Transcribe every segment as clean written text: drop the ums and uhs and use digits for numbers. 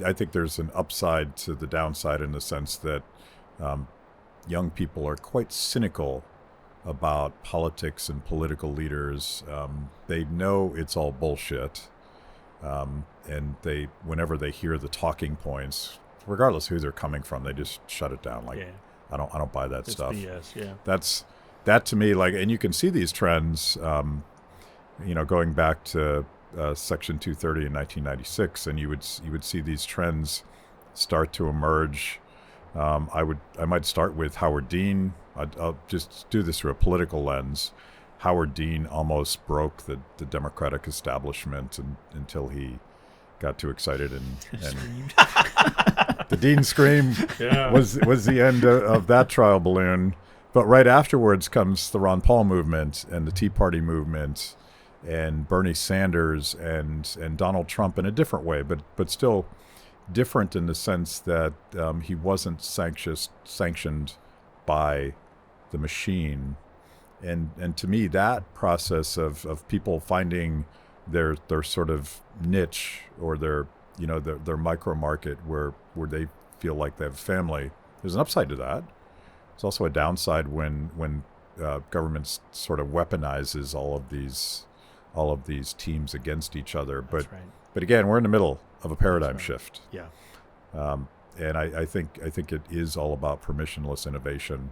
I think there's an upside to the downside in the sense that um, young people are quite cynical about politics and political leaders. They know it's all bullshit, and whenever they hear the talking points, regardless who they're coming from, they just shut it down. Like, Yeah, I don't buy that it's stuff. BS. Yeah. That to me, like, and you can see these trends, going back to Section 230 in 1996, and you would see these trends start to emerge. I might start with Howard Dean. I'll just do this through a political lens. Howard Dean almost broke the Democratic establishment until he got too excited and the Dean scream Yeah. was the end of that trial balloon. But right afterwards comes the Ron Paul movement and the Tea Party movement and Bernie Sanders and Donald Trump in a different way, but still different in the sense that he wasn't sanctioned by the machine. And to me, that process of people finding their sort of niche or their micro market where they feel like they have a family, there's an upside to that. There's also a downside when government sort of weaponizes all of these teams against each other. That's right. But again, we're in the middle of a paradigm shift. Yeah. And I think it is all about permissionless innovation.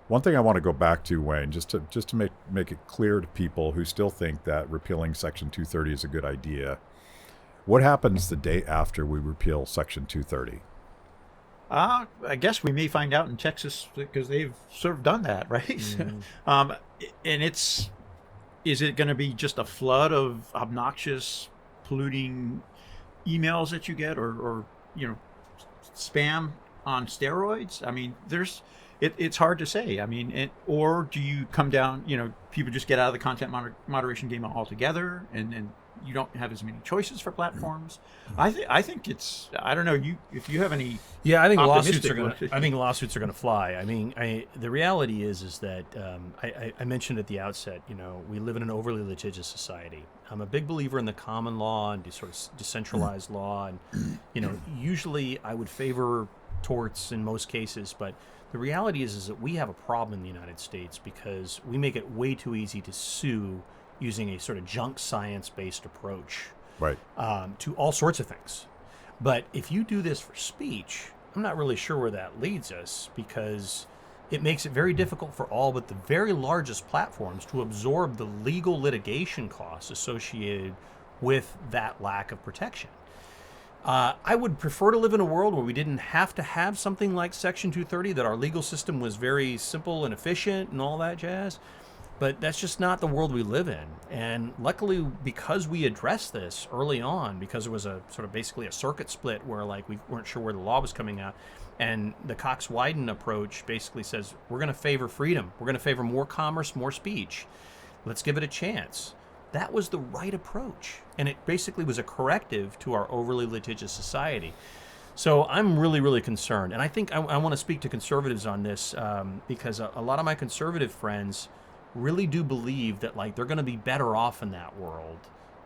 One thing I want to go back to, Wayne, just to make it clear to people who still think that repealing Section 230 is a good idea. What happens the day after we repeal Section 230? I guess we may find out in Texas because they've sort of done that, right? And is it going to be just a flood of obnoxious, polluting emails that you get, or spam on steroids? I mean, it's hard to say. I mean, or do you come down? People just get out of the content moderation game altogether, and you don't have as many choices for platforms. I think it's. I don't know. If you have any. Yeah, I think optimistic lawsuits are going to fly. I mean, the reality is that I mentioned at the outset. We live in an overly litigious society. I'm a big believer in the common law and sort of decentralized law, and usually I would favor torts in most cases, but the reality is that we have a problem in the United States because we make it way too easy to sue using a sort of junk science-based approach, Right. To all sorts of things. But if you do this for speech, I'm not really sure where that leads us, because it makes it very difficult for all but the very largest platforms to absorb the legal litigation costs associated with that lack of protection. I would prefer to live in a world where we didn't have to have something like Section 230, that our legal system was very simple and efficient and all that jazz. But that's just not the world we live in. And luckily, because we addressed this early on, because there was a sort of basically a circuit split where we weren't sure where the law was coming out, and the Cox-Wyden approach basically says, we're going to favor freedom. We're going to favor more commerce, more speech. Let's give it a chance. That was the right approach. And it basically was a corrective to our overly litigious society. So I'm really, really concerned. And I think I want to speak to conservatives on this because a lot of my conservative friends really do believe that they're going to be better off in that world,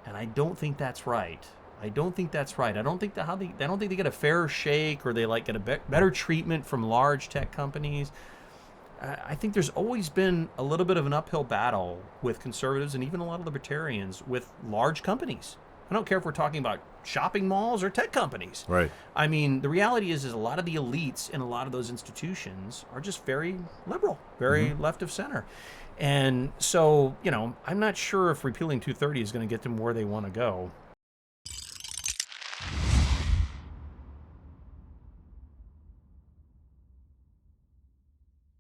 and I don't think that's right. I don't think they get a fair shake, or they get a better treatment from large tech companies. I think there's always been a little bit of an uphill battle with conservatives and even a lot of libertarians with large companies. I don't care if we're talking about shopping malls or tech companies. Right. I mean, the reality is a lot of the elites in a lot of those institutions are just very liberal, very left of center. And so, I'm not sure if repealing 230 is going to get them where they want to go.